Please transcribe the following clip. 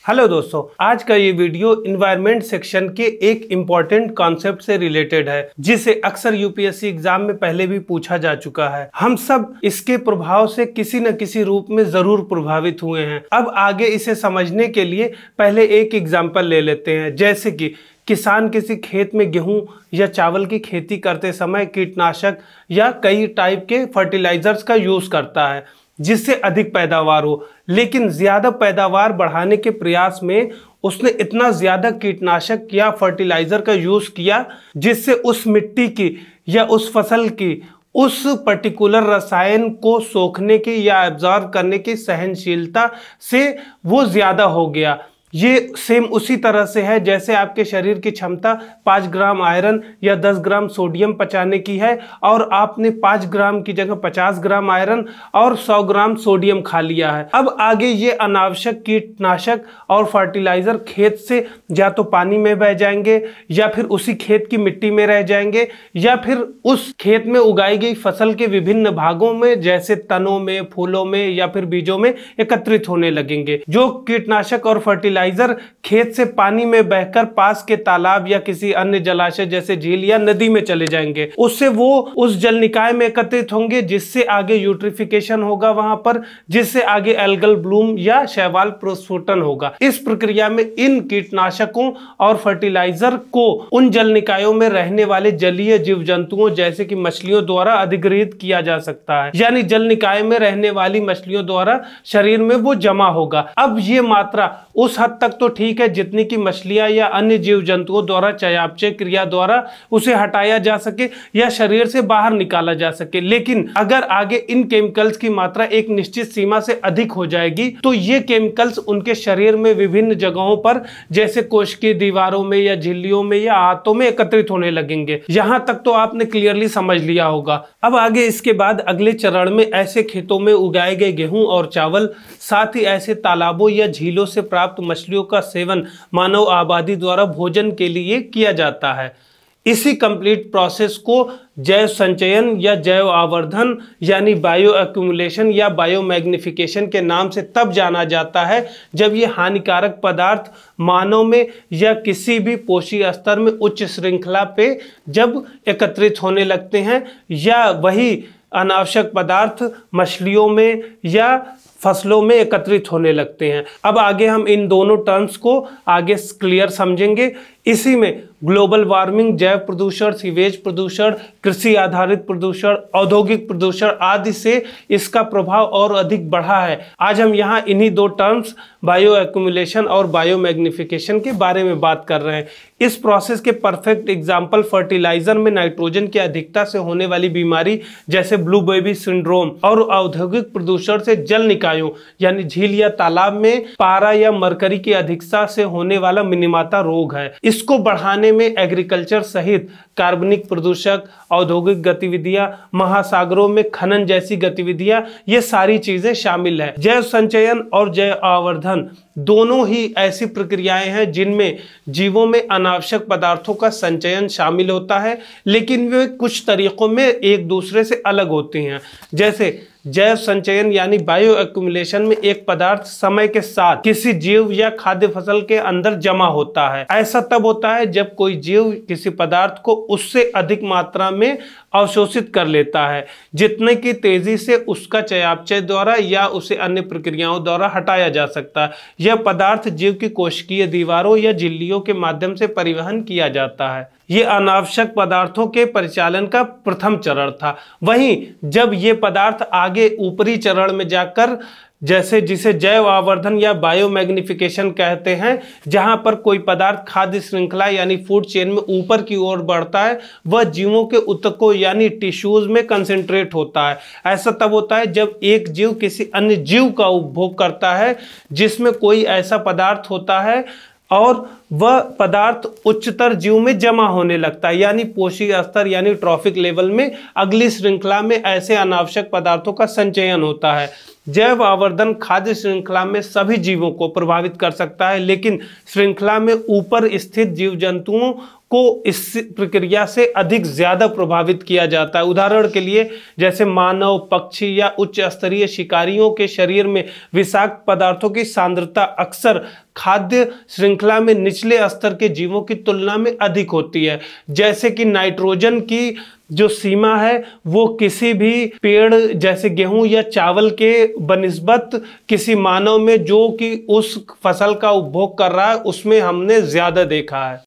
Hello दोस्तों, आज का ये वीडियो इन्वायरमेंट सेक्शन के एक इम्पॉर्टेंट कॉन्सेप्ट से रिलेटेड है जिसे अक्सर यूपीएससी एग्जाम में पहले भी पूछा जा चुका है। हम सब इसके प्रभाव से किसी न किसी रूप में जरूर प्रभावित हुए हैं। अब आगे इसे समझने के लिए पहले एक एग्जाम्पल ले लेते हैं, जैसे कि किसान किसी खेत में गेहूं या चावल की खेती करते समय कीटनाशक या कई टाइप के फर्टिलाइजर्स का यूज करता है जिससे अधिक पैदावार हो, लेकिन ज्यादा पैदावार बढ़ाने के प्रयास में उसने इतना ज्यादा कीटनाशक या फर्टिलाइजर का यूज किया जिससे उस मिट्टी की या उस फसल की उस पर्टिकुलर रसायन को सोखने की या एब्जॉर्ब करने की सहनशीलता से वो ज्यादा हो गया। ये सेम उसी तरह से है जैसे आपके शरीर की क्षमता 5 ग्राम आयरन या 10 ग्राम सोडियम पचाने की है और आपने 5 ग्राम की जगह 50 ग्राम आयरन और 100 ग्राम सोडियम खा लिया है। अब आगे ये अनावश्यक कीटनाशक और फर्टिलाइजर खेत से या तो पानी में बह जाएंगे या फिर उसी खेत की मिट्टी में रह जाएंगे या फिर उस खेत में उगाई गई फसल के विभिन्न भागों में जैसे तनों में, फूलों में या फिर बीजों में एकत्रित होने लगेंगे। जो कीटनाशक और फर्टिलाइजर खेत से पानी में बहकर पास के तालाब या किसी अन्य जलाशय जैसे झील या नदी में चले जाएंगे, उससे वो उस जल निकाय में एकत्रित होंगे जिससे आगे यूट्रिफिकेशन होगा वहां पर, जिससे आगे एल्गल ब्लूम या शैवाल प्रस्फुटन होगा। इस प्रक्रिया में इन कीटनाशकों और फर्टिलाइजर को उन जल निकायों में रहने वाले जलीय जीव जंतुओं जैसे कि मछलियों द्वारा अधिग्रहित किया जा सकता है, यानी जल निकाय में रहने वाली मछलियों द्वारा शरीर में वो जमा होगा। अब ये मात्रा उस हद तक तो ठीक है जितनी की मछलियां या अन्य जीव जंतुओं द्वारा चयापचय क्रिया द्वारा उसे हटाया जा सके या शरीर से बाहर निकाला जा सके, लेकिन अगर आगे इन केमिकल्स की मात्रा एक निश्चित सीमा से अधिक हो जाएगी तो ये केमिकल्स उनके शरीर में विभिन्न जगहों पर जैसे कोशिकीय दीवारों में या झिल्लियों में या आंतों में एकत्रित होने लगेंगे। यहां तक तो आपने क्लियरली समझ लिया होगा। अब आगे इसके बाद अगले चरण में ऐसे खेतों में उगाए गए गेहूं और चावल, साथ ही ऐसे तालाबों या झीलों से प्राप्त मछलियों का सेवन मानव आबादी द्वारा भोजन के लिए किया जाता है। इसी कंप्लीट प्रोसेस को जैव संचयन या जैव आवर्धन यानी बायो एक्यूमुलेशन या बायो मैग्निफिकेशन के नाम से तब जाना जाता है जब ये हानिकारक पदार्थ मानव में या किसी भी पोषी स्तर में उच्च श्रृंखला पे जब एकत्रित होने लगते हैं या वही अनावश्यक पदार्थ मछलियों में या फसलों में एकत्रित होने लगते हैं। अब आगे हम इन दोनों टर्म्स को आगे क्लियर समझेंगे। इसी में ग्लोबल वार्मिंग, जैव प्रदूषण, सीवेज प्रदूषण, कृषि आधारित प्रदूषण, औद्योगिक प्रदूषण आदि से इसका प्रभाव और अधिक बढ़ा है। आज हम यहाँ इन्हीं दो टर्म्स बायो एक्यूमुलेशन और बायो मैग्निफिकेशन के बारे में बात कर रहे हैं। इस प्रोसेस के परफेक्ट एग्जाम्पल फर्टिलाइजर में नाइट्रोजन की अधिकता से होने वाली बीमारी जैसे ब्लू बेबी सिंड्रोम और औद्योगिक प्रदूषण से जल निकायों यानी झील या तालाब में पारा या मरकरी की अधिकता से होने वाला मिनीमाता रोग है। इसको बढ़ाने में एग्रीकल्चर सहित कार्बनिक प्रदूषक, औद्योगिक गतिविधियां, महासागरों में खनन जैसी गतिविधियां, ये सारी चीजें शामिल है। जैव संचयन और जैव आवर्धन दोनों ही ऐसी प्रक्रियाएं हैं जिनमें जीवों में अनावश्यक पदार्थों का संचयन शामिल होता है, लेकिन वे कुछ तरीकों में एक दूसरे से अलग होती हैं। जैसे जैव संचयन यानी बायो एक्यूमुलेशन में एक पदार्थ समय के साथ किसी जीव या खाद्य फसल के अंदर जमा होता है। ऐसा तब होता है जब कोई जीव किसी पदार्थ को उससे अधिक मात्रा में अवशोषित कर लेता है जितने की तेजी से उसका चयापचय द्वारा या उसे अन्य प्रक्रियाओं द्वारा हटाया जा सकता है। यह पदार्थ जीव की कोशिकीय दीवारों या झिल्लियों के माध्यम से परिवहन किया जाता है। ये अनावश्यक पदार्थों के परिचालन का प्रथम चरण था। वहीं जब ये पदार्थ आगे ऊपरी चरण में जाकर जैसे जिसे जैव आवर्धन या बायो मैग्निफिकेशन कहते हैं, जहां पर कोई पदार्थ खाद्य श्रृंखला यानी फूड चेन में ऊपर की ओर बढ़ता है, वह जीवों के ऊतकों यानी टिश्यूज में कंसेंट्रेट होता है। ऐसा तब होता है जब एक जीव किसी अन्य जीव का उपभोग करता है जिसमें कोई ऐसा पदार्थ होता है और वह पदार्थ उच्चतर जीव में जमा होने लगता है, यानी पोषी स्तर यानी ट्रॉफिक लेवल में अगली श्रृंखला में ऐसे अनावश्यक पदार्थों का संचयन होता है। जैव आवर्धन खाद्य श्रृंखला में सभी जीवों को प्रभावित कर सकता है, लेकिन श्रृंखला में ऊपर स्थित जीव जंतुओं को इस प्रक्रिया से अधिक ज्यादा प्रभावित किया जाता है। उदाहरण के लिए जैसे मानव, पक्षी या उच्च स्तरीय शिकारियों के शरीर में विषाक्त पदार्थों की सांद्रता अक्सर खाद्य श्रृंखला में निचले स्तर के जीवों की तुलना में अधिक होती है। जैसे कि नाइट्रोजन की जो सीमा है वो किसी भी पेड़ जैसे गेहूं या चावल के बनिस्बत किसी मानव में जो कि उस फसल का उपभोग कर रहा है उसमें हमने ज्यादा देखा है।